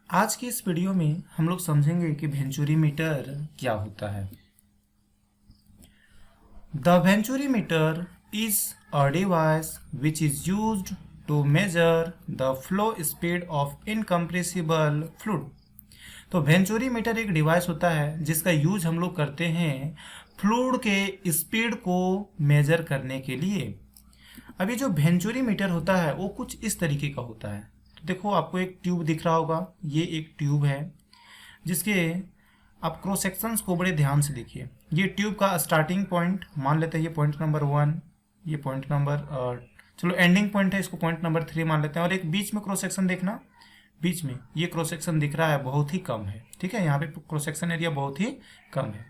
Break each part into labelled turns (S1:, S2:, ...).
S1: आज की इस वीडियो में हम लोग समझेंगे कि वेंचुरीमीटर क्या होता है। The venturimeter is a device which is used to measure the flow speed of incompressible fluid. तो वेंचुरीमीटर एक डिवाइस होता है जिसका यूज हम लोग करते हैं फ्लूइड के स्पीड को मेजर करने के लिए। अभी जो वेंचुरीमीटर होता है वो कुछ इस तरीके का होता है। तो देखो, आपको एक ट्यूब दिख रहा होगा, ये एक ट्यूब है जिसके आप क्रॉस सेक्शंस को बड़े ध्यान से देखिए। ये ट्यूब का स्टार्टिंग पॉइंट मान लेते हैं, ये पॉइंट नंबर 1, ये पॉइंट नंबर चलो एंडिंग पॉइंट है, इसको पॉइंट नंबर 3 मान लेते हैं। और एक बीच में क्रॉस सेक्शन देखना, बीच में ये क्रॉस सेक्शन दिख रहा है, बहुत ही कम है। ठीक है, यहाँ पे क्रॉस सेक्शन एरिया बहुत ही कम है।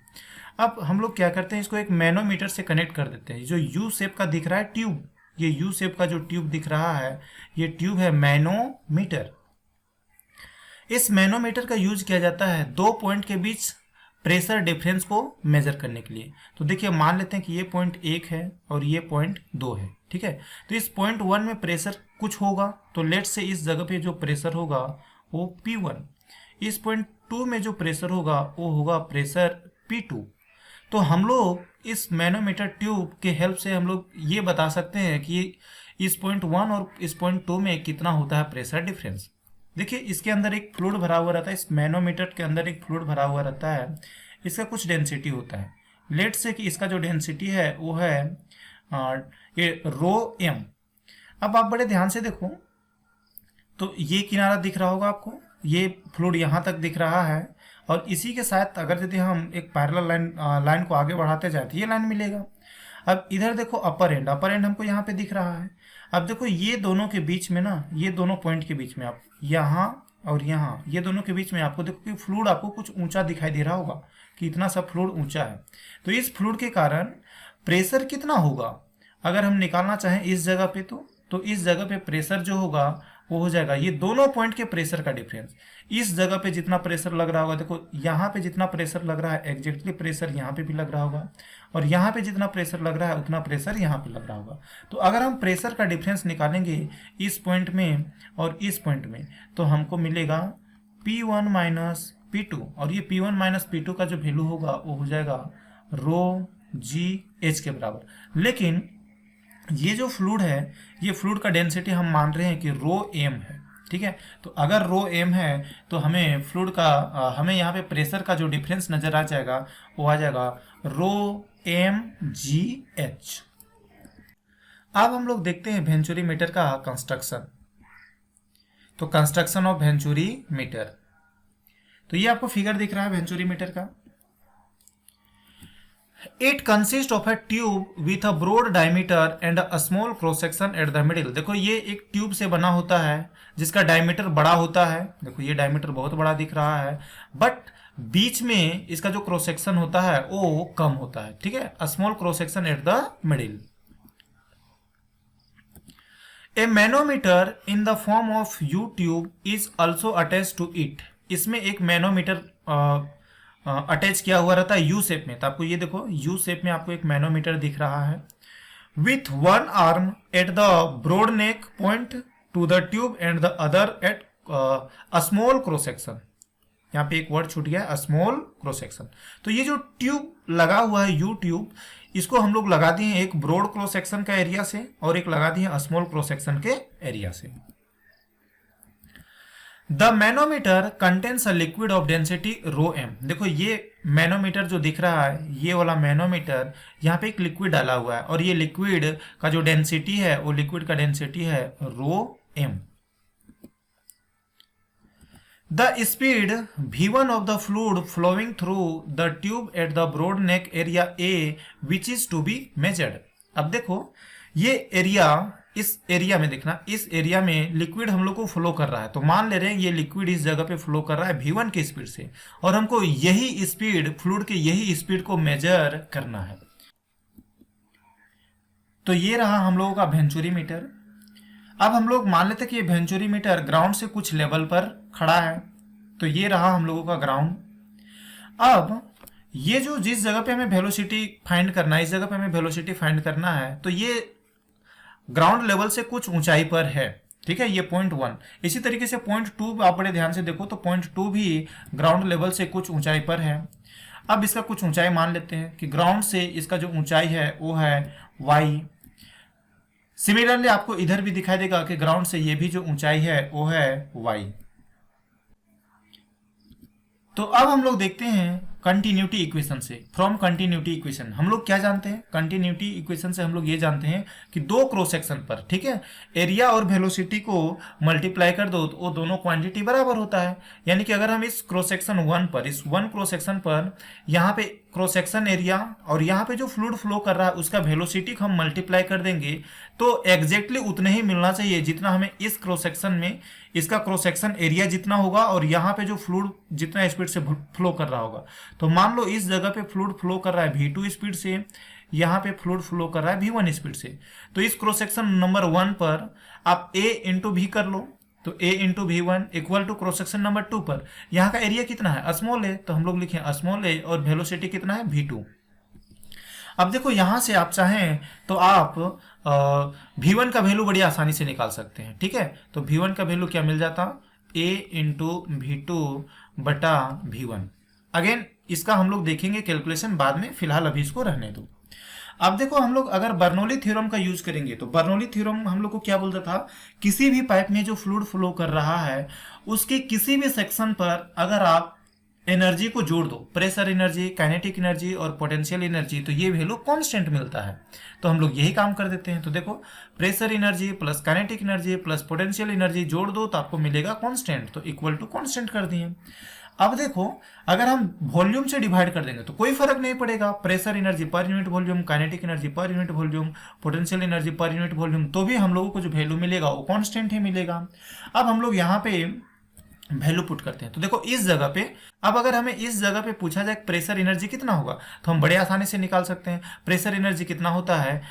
S1: अब हम लोग क्या करते हैं, इसको एक मैनोमीटर से कनेक्ट कर देते हैं। जो यू शेप का दिख रहा है ट्यूब, ये यू शेप का जो ट्यूब दिख रहा है, ये ट्यूब है मैनोमीटर। इस मैनोमीटर का यूज किया जाता है दो पॉइंट के बीच प्रेशर डिफरेंस को मेजर करने के लिए। तो देखिए, मान लेते हैं कि ये पॉइंट 1 है और ये पॉइंट 2 है। ठीक है, तो इस पॉइंट 1 में प्रेशर कुछ होगा, तो लेट से इस जगह पे जो प्रेशर होगा वो P1। इस पॉइंट 2 में जो प्रेशर होगा वो होगा प्रेशर P2। तो हम लोग इस मैनोमीटर ट्यूब के हेल्प से हम लोग ये बता सकते हैं कि इस पॉइंट 1 और इस पॉइंट 2 में कितना होता है प्रेशर डिफरेंस। देखिए, इसके अंदर एक फ्लूइड भरा हुआ रहता है, इस मैनोमीटर के अंदर एक फ्लूइड भरा हुआ रहता है। इसका कुछ डेंसिटी होता है। लेट से कि इसका जो डेंसिटी है वो है ये रो एम। अब आप बड़े ध्यान से देखो, तो ये किनारा दिख रहा होगा आपको, ये फ्लूइड यहाँ तक दिख रहा है, और इसी के साथ अगर यदि हम एक पैरेलल लाइन को आगे बढ़ाते जाए तो ये लाइन मिलेगा। अब इधर देखो, अपर एंड हमको यहाँ पे दिख रहा है। अब देखो, ये दोनों के बीच में ना, ये दोनों पॉइंट के बीच में, आप यहाँ और यहाँ, ये दोनों के बीच में आपको देखो कि फ्लूइड आपको कुछ ऊंचा दिखाई दे रहा होगा कि इतना सा फ्लूइड ऊंचा है। तो इस फ्लूइड के कारण प्रेशर कितना होगा अगर हम निकालना चाहें इस जगह पे, तो इस जगह पे प्रेशर जो होगा वो हो जाएगा ये दोनों पॉइंट के प्रेशर का डिफरेंस। इस जगह पे जितना प्रेशर लग रहा होगा, देखो यहाँ पे जितना प्रेशर लग रहा है एग्जैक्टली प्रेशर यहाँ पे भी लग रहा होगा, और यहाँ पे जितना प्रेशर लग रहा है उतना प्रेशर यहाँ पे लग रहा होगा। तो अगर हम प्रेशर का डिफरेंस निकालेंगे इस पॉइंट में और इस पॉइंट में, तो हमको मिलेगा P1 माइनस P2, और ये P1 माइनस P2 का जो वैल्यू होगा वो हो जाएगा रो जी एच के बराबर। लेकिन ये जो फ्लूइड है, ये फ्लूइड का डेंसिटी हम मान रहे हैं कि रो एम है। ठीक है, तो अगर रो एम है तो हमें फ्लूइड का हमें यहाँ पे प्रेशर का जो डिफरेंस नजर आ जाएगा वो आ जाएगा रो एम जी एच। अब हम लोग देखते हैं वेंचुरीमीटर का कंस्ट्रक्शन। तो कंस्ट्रक्शन ऑफ वेंचुरीमीटर, तो ये आपको फिगर दिख रहा है वेंचुरीमीटर का। It consists of a tube with a broad diameter and a small cross section at the middle। देखो, ये एक ट्यूब से बना होता है जिसका डायमीटर बड़ा होता है। देखो, ये डायमीटर बहुत बड़ा दिख रहा है, बट बीच में इसका जो क्रॉस सेक्शन होता है वो कम होता है। ठीक है, small cross section at the middle. A manometer in the form of U tube is also attach to it. इसमें एक मैनोमीटर अटैच किया हुआ रहता है यू शेप में। तो आपको ये देखो, यू शेप में आपको एक मैनोमीटर दिख रहा है with one arm at the broad neck point to the tube and the other at a small cross section. यहाँ पे एक वर्ड छूट गया, स्मॉल क्रॉस सेक्शन। तो ये जो ट्यूब लगा हुआ है यू ट्यूब, इसको हम लोग लगा दिए एक ब्रॉड क्रॉस सेक्शन का एरिया से और एक लगा दिए स्मॉल क्रॉस सेक्शन के एरिया से। The manometer contains a liquid of density rho m. देखो, ये मैनोमीटर जो दिख रहा है, ये वाला मैनोमीटर, यहाँ पे एक लिक्विड डाला हुआ है, और ये लिक्विड का जो डेंसिटी है वो लिक्विड का डेंसिटी है rho m. The speed V1 of the fluid flowing through the tube at the broad neck area a which is to be measured. अब देखो, ये एरिया, इस एरिया में देखना, इस एरिया में लिक्विड हम लोग को फ्लो कर रहा है। तो मान ले रहे हैं ये लिक्विड इस जगह पे फ्लो कर रहा है V1 की स्पीड से, और हमको यही स्पीड, फ्लूइड के यही स्पीड को मेजर करना है। तो ये रहा हम लोगों का वेंचुरीमीटर। अब हम लोग मान लेते हैं कि ये वेंचुरीमीटर ग्राउंड से कुछ लेवल पर खड़ा है। तो ये रहा हम लोगों का ग्राउंड। अब ये जो जिस जगह पे हमें वेलोसिटी फाइंड करना है, इस जगह पे हमें वेलोसिटी फाइंड करना है, तो ये ग्राउंड लेवल से कुछ ऊंचाई पर है। ठीक है, ये पॉइंट 1। इसी तरीके से पॉइंट 2 आप बड़े ध्यान से देखो तो पॉइंट 2 भी ग्राउंड लेवल से कुछ ऊंचाई पर है। अब इसका कुछ ऊंचाई मान लेते हैं कि ग्राउंड से इसका जो ऊंचाई है वो है y। सिमिलरली आपको इधर भी दिखाई देगा कि ग्राउंड से ये भी जो ऊंचाई है वो है y। तो अब हम लोग देखते हैं कंटिन्यूटी इक्वेशन से। फ्रॉम कंटिन्यूटी इक्वेशन हम लोग क्या जानते हैं? कंटिन्यूटी इक्वेशन से हम लोग ये जानते हैं कि दो क्रॉस सेक्शन पर, ठीक है, एरिया और वेलोसिटी को मल्टीप्लाई कर दो तो वो दोनों क्वांटिटी बराबर होता है। यानी कि अगर हम इस क्रॉस सेक्शन 1 पर, इस 1 क्रॉस सेक्शन पर यहाँ पे क्रॉस सेक्शन एरिया और यहाँ पे जो फ्लूइड फ्लो कर रहा है उसका वेलोसिटी को हम मल्टीप्लाई कर देंगे तो एग्जैक्टली उतना ही मिलना चाहिए जितना हमें इस क्रॉस सेक्शन में इसका क्रॉस सेक्शन एरिया जितना होगा और यहाँ पे जो फ्लूइड जितना स्पीड से फ्लो कर रहा होगा। तो मान लो इस जगह पे फ्लूइड फ्लो कर रहा है v2 स्पीड से, यहाँ पे फ्लूइड फ्लो कर रहा है v1 स्पीड से। तो इस क्रॉस सेक्शन नंबर 1 पर आप a इंटू v कर लो, तो a into v1 equal to cross section number 2 पर यहाँ का एरिया कितना है? स्मॉल a, तो हम लोग लिखें स्मॉल a और वेलोसिटी कितना है? v2। अब देखो यहाँ से आप चाहें तो आप v1 का वैल्यू बड़ी आसानी से निकाल सकते हैं, ठीक है। तो v1 का वैल्यू क्या मिल जाता? a इंटू v2 बटा v1। अगेन इसका हम लोग देखेंगे कैलकुलेशन बाद में, फिलहाल अभी इसको रहने दो। अब देखो हम लोग अगर बर्नौली थ्योरम का यूज करेंगे तो बर्नौली थ्योरम हम लोग को क्या बोलता था? किसी भी पाइप में जो फ्लूइड फ्लो कर रहा है उसके किसी भी सेक्शन पर अगर आप एनर्जी को जोड़ दो, प्रेशर एनर्जी, काइनेटिक एनर्जी और पोटेंशियल एनर्जी, तो ये वैल्यू कांस्टेंट मिलता है। तो हम लोग यही काम कर देते हैं। तो देखो pressure energy plus kinetic energy plus potential energy जोड़ दो तो आपको मिलेगा कांस्टेंट, तो इक्वल टू कांस्टेंट कर दिए। अब देखो अगर हम वॉल्यूम से डिवाइड कर देंगे तो कोई फर्क नहीं पड़ेगा, pressure energy per unit volume, kinetic energy per unit volume, potential energy per unit volume, तो भी हम लोगों को जो वैल्यू मिलेगा वो कांस्टेंट ही मिलेगा। अब हम लोग यहाँ पे वैल्यू पुट करते हैं। तो देखो इस जगह पे, अब अगर हमें इस जगह पे पूछा जाए प्रेशर एनर्जी कितना होगा तो हम बड़े आसानी से निकाल सकते हैं। प्रेशर एनर्जी कितना होता है?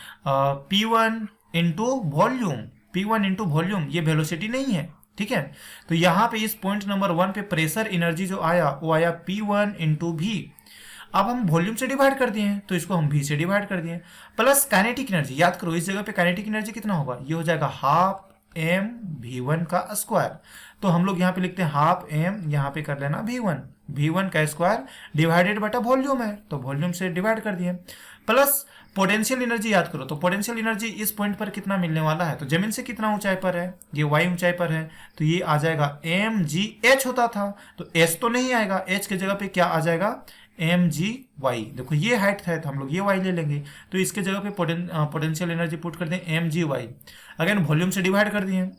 S1: P1 into volume, P1 into volume, ये वेलोसिटी नहीं है, ठीक है। तो यहाँ पे इस पॉइंट नंबर 1 पे प्रेशर एनर्जी जो आया वो आया P1 इंटू V। अब हम वॉल्यूम से डिवाइड कर दिए हैं तो इसको हम V से डिवाइड कर दिए, प्लस काइनेटिक एनर्जी। याद करो इस जगह पे काइनेटिक एनर्जी कितना होगा? ये हो जाएगा हाफ m v1 का स्क्वायर। तो हम लोग यहाँ पे लिखते हैं हाफ m, यहाँ पे कर लेना v1 का स्क्वायर डिवाइडेड बटा वॉल्यूम है तो वॉल्यूम से डिवाइड कर दिए, प्लस पोटेंशियल एनर्जी। याद करो तो पोटेंशियल एनर्जी इस पॉइंट पर कितना मिलने वाला है? तो जमीन से कितना ऊंचाई पर है? ये y ऊंचाई पर है तो ये आ जाएगा mgh होता था, तो h तो नहीं आएगा, h के जगह पे क्या आ जाएगा? mgy। देखो ये हाइट है तो हम लोग ये y ले लेंगे, तो इसके जगह पे पोटेंशियल एनर्जी पुट कर दें mgy। अगेन वॉल्यूम से डिवाइड कर दिए।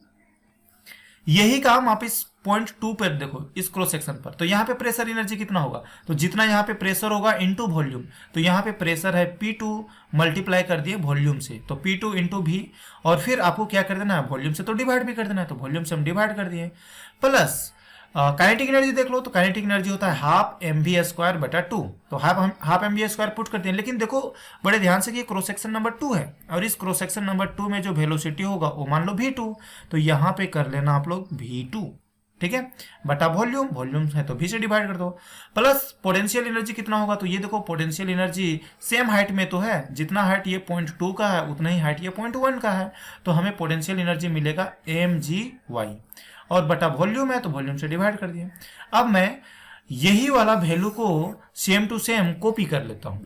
S1: यही काम आप इस पॉइंट 2 पर देखो, इस क्रॉस सेक्शन पर, तो यहाँ पे प्रेशर एनर्जी कितना होगा? तो जितना यहाँ पे प्रेशर होगा इनटू वॉल्यूम, तो यहाँ पे प्रेशर है P2 मल्टीप्लाई कर दिए वॉल्यूम से, तो P2 इंटू V, और फिर आपको क्या कर देना है? वॉल्यूम से तो डिवाइड भी कर देना है, तो वॉल्यूम से हम डिवाइड कर दिए। प्लस काइनेटिक एनर्जी देख लो तो काइनेटिक एनर्जी होता है हाफ mv स्क्वायर बटा 2, तो हाफ mv स्क्वायर पुट करते हैं। लेकिन देखो बड़े ध्यान से कि क्रॉस सेक्शन नंबर 2 है और इस क्रॉस सेक्शन नंबर 2 में जो वेलोसिटी होगा वो मान लो v2, तो यहाँ पे कर लेना आप लोग v2, ठीक है, बटा वॉल्यूम है तो v से डिवाइड कर दो। प्लस पोटेंशियल एनर्जी कितना होगा? तो ये देखो पोटेंशियल एनर्जी सेम हाइट में तो है, जितना हाइट ये पॉइंट 2 का है उतना ही हाइट ये पॉइंट 1 का है, तो हमें पोटेंशियल एनर्जी मिलेगा mgy, और बटा वॉल्यूम है तो वॉल्यूम से डिवाइड कर दिया। अब मैं यही वाला वैल्यू को सेम टू सेम कॉपी कर लेता हूं।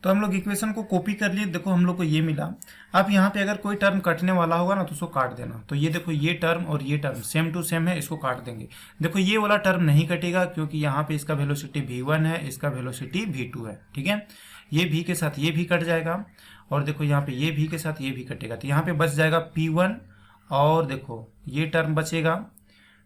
S1: तो हम लोग इक्वेशन को कॉपी कर लिए, देखो हम लोग को ये मिला। अब यहाँ पे अगर कोई टर्म कटने वाला होगा ना तो उसको काट देना। तो ये देखो ये टर्म और ये टर्म सेम टू सेम है, इसको काट देंगे। देखो ये वाला टर्म नहीं कटेगा क्योंकि यहाँ पे इसका वेलोसिटी v1 है, इसका वेलोसिटी v2 है, ठीक है। ये v के साथ ये भी कट जाएगा, और देखो यहाँ पे ये v के साथ ये भी कटेगा, तो यहाँ पे बच जाएगा P1, और देखो ये टर्म बचेगा,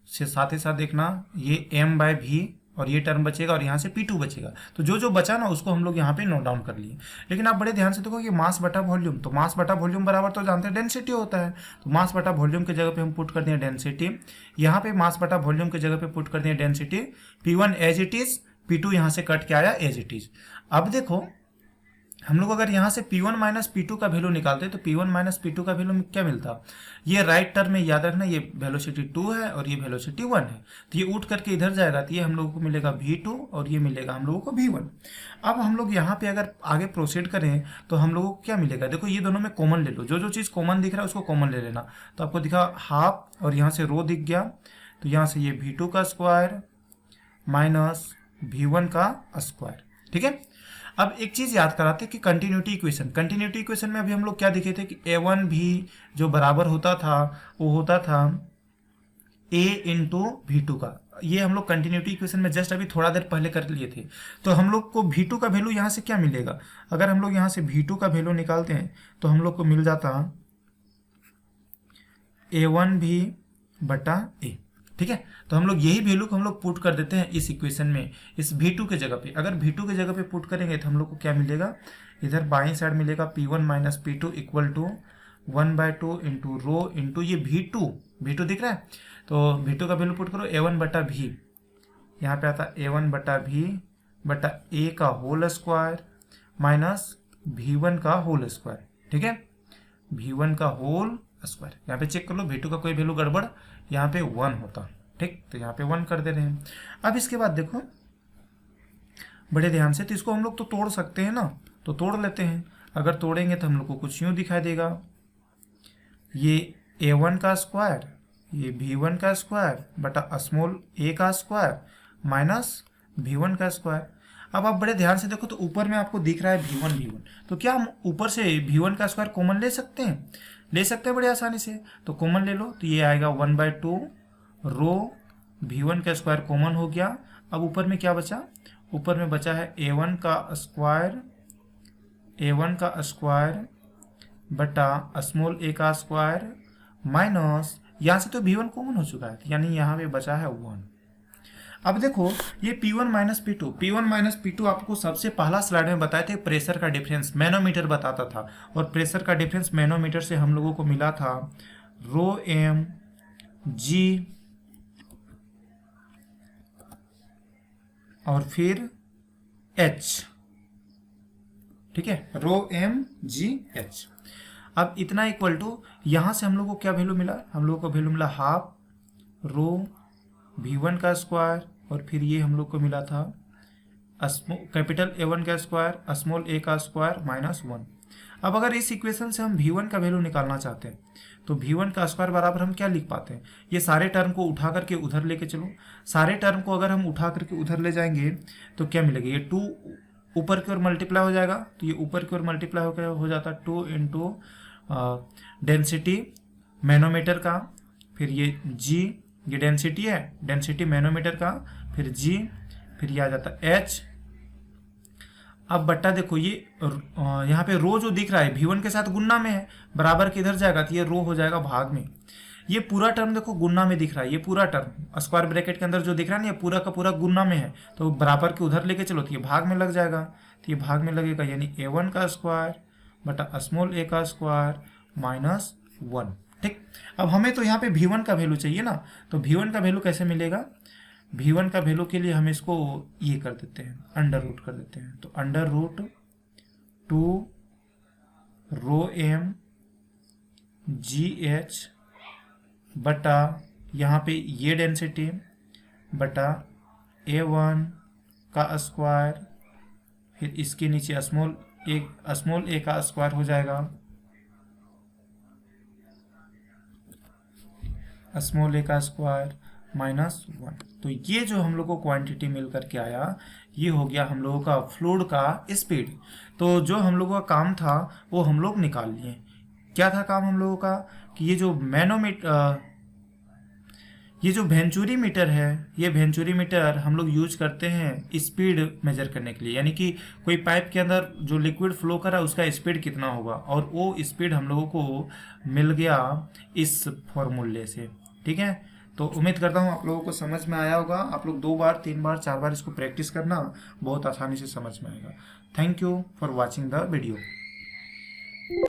S1: साथ ही साथ देखना ये m/v, और ये टर्म बचेगा, और यहाँ से P2 बचेगा। तो जो जो बचा ना उसको हम लोग यहाँ पे नोट डाउन कर लिए। लेकिन आप बड़े ध्यान से देखो कि मास बटा वॉल्यूम, तो मास बटा वॉल्यूम बराबर तो जानते हैं डेंसिटी होता है, तो मास बटा वॉल्यूम की जगह पे हम पुट कर दिए डेंसिटी। यहाँ पे मास बटा वॉल्यूम की जगह पे पुट कर दिए density. P1 as it is, P2 यहाँ से कट के आया एज इट इज। अब देखो हम लोग अगर यहाँ से P1 माइनस P2 का वैल्यू निकालते तो P1 माइनस P2 का वैल्यू क्या मिलता, ये राइट टर्म में याद रखना, ये वेलोसिटी 2 है और ये वेलोसिटी 1 है, तो ये उठ करके इधर जाएगा, तो ये हम लोगों को मिलेगा V2 और ये मिलेगा हम लोगों को V1। अब हम लोग यहाँ पे अगर आगे प्रोसीड करें तो हम लोगों को क्या मिलेगा, देखो ये दोनों में कॉमन ले लो, जो जो चीज़ कॉमन दिख रहा है उसको कॉमन ले लेना। तो आपको दिखा हाफ और यहाँ से रो दिख गया, तो यहाँ से ये V2 का स्क्वायर माइनस V1 का स्क्वायर। ठीक है, अब एक चीज याद कराते कि कंटिन्यूटी इक्वेशन में अभी हम लोग क्या दिखे थे कि A1 भी जो बराबर होता था वो होता था A इंटू V2 का। ये हम लोग कंटिन्यूटी इक्वेशन में जस्ट अभी थोड़ा देर पहले कर लिए थे। तो हम लोग को V2 का वैल्यू यहाँ से क्या मिलेगा, अगर हम लोग यहाँ से V2 का वैल्यू निकालते हैं तो हम लोग को मिल जाता A1 भी बटा A। ठीक है, तो हम लोग यही वैल्यू को हम लोग पुट कर देते हैं इस इक्वेशन में, इस V2 के जगह पे। अगर V2 के जगह पे पुट करेंगे तो हम लोग को क्या मिलेगा, इधर बाईं साइड मिलेगा P1 minus P2 equal to 1/2 into rho into ये V2 दिख रहा है, तो V2 का वैल्यू पुट करो A1 बटा V, यहाँ पे आता A1 बटा V बटा A का होल स्क्वायर माइनस V1 का होल स्क्वायर। ठीक है, V1 का होल स्क्वायर, यहाँ पे चेक कर लो V2 का कोई वैल्यू गड़बड़, यहाँ पे 1 होता। ठीक, तो यहाँ पे 1 कर दे रहे हैं। अब इसके बाद देखो बड़े ध्यान से, तो इसको हम लोग तो तोड़ सकते हैं ना, तो तोड़ लेते हैं। अगर तोड़ेंगे तो हम लोग को कुछ यूँ दिखाई देगा, ये A1 का स्क्वायर, ये V1 का स्क्वायर बटा स्मॉल a का स्क्वायर माइनस V1 का स्क्वायर। अब आप बड़े ध्यान से देखो तो ऊपर में आपको दिख रहा है V1, तो क्या हम ऊपर से V1 का स्क्वायर कॉमन ले सकते हैं? ले सकते हैं बड़े आसानी से, तो कॉमन ले लो, तो ये आएगा 1/2 रो V1 का स्क्वायर कॉमन हो गया। अब ऊपर में क्या बचा, ऊपर में बचा है A1 का स्क्वायर बटा स्मॉल a का स्क्वायर माइनस, यहाँ से तो V1 कॉमन हो चुका है, यानी यहाँ पे बचा है 1। अब देखो ये P1 माइनस P2 आपको सबसे पहला स्लाइड में बताए थे प्रेशर का डिफरेंस मैनोमीटर बताता था, और प्रेशर का डिफरेंस मैनोमीटर से हम लोगों को मिला था रो एम जी और फिर H। ठीक है, रो एम जी एच। अब इतना इक्वल टू यहाँ से हम लोग को क्या वैल्यू मिला, हम लोग को वैल्यू मिला हाफ रो V1 का स्क्वायर और फिर ये हम लोग को मिला था कैपिटल A1 का स्क्वायर स्मॉल a का स्क्वायर माइनस 1। अब अगर इस इक्वेशन से हम V1 का वैल्यू निकालना चाहते हैं तो V1 का स्क्वायर बराबर हम क्या लिख पाते हैं, ये सारे टर्म को उठा करके उधर लेके चलो। सारे टर्म को अगर हम उठा करके उधर ले जाएंगे तो क्या मिलेगा, ये 2 ऊपर की ओर मल्टीप्लाई हो जाएगा, तो ये ऊपर की ओर मल्टीप्लाई होकर हो जाता 2 इंटू डेंसिटी मैनोमीटर का, फिर ये G, ये डेंसिटी है, डेंसिटी मैनोमीटर का, फिर G, फिर ये आ जाता H। अब बट्टा देखो ये यहाँ पे रो जो दिख रहा है V1 के साथ गुन्ना में है, बराबर के इधर जाएगा तो ये रो हो जाएगा भाग में। ये पूरा टर्म देखो गुन्ना में दिख रहा है, ये पूरा टर्म स्क्वायर ब्रैकेट के अंदर जो दिख रहा है ना, ये पूरा का पूरा गुन्ना में है, तो बराबर के उधर लेके चलो तो ये भाग में लग जाएगा, तो ये भाग में लगेगा, यानी A1 का स्क्वायर बटा स्मॉल a का स्क्वायर माइनस 1। ठीक, अब हमें तो यहाँ पे V1 का वैल्यू चाहिए ना, तो V1 का वैल्यू कैसे मिलेगा, V1 का वैल्यू के लिए हम इसको ये कर देते हैं, अंडर रूट कर देते हैं, तो अंडर रूट 2 रो एम जी एच बटा यहाँ पे ये डेंसिटी बटा A1 का स्क्वायर, फिर इसके नीचे स्मॉल a का स्क्वायर हो जाएगा, स्मॉल a का स्क्वायर माइनस 1। तो ये जो हम लोग को क्वांटिटी मिल करके आया, ये हो गया हम लोगों का फ्लूइड का स्पीड। तो जो हम लोगों का काम था वो हम लोग निकाल लिए। क्या था काम हम लोगों का कि ये जो वेंचुरी मीटर है, ये वेंचुरी मीटर हम लोग यूज करते हैं स्पीड मेजर करने के लिए, यानी कि कोई पाइप के अंदर जो लिक्विड फ्लो कर रहा है उसका स्पीड कितना होगा, और वो स्पीड हम लोगों को मिल गया इस फॉर्मूले से। ठीक है, तो उम्मीद करता हूँ आप लोगों को समझ में आया होगा। आप लोग 2 बार 3 बार 4 बार इसको प्रैक्टिस करना, बहुत आसानी से समझ में आएगा। Thank you for watching the video.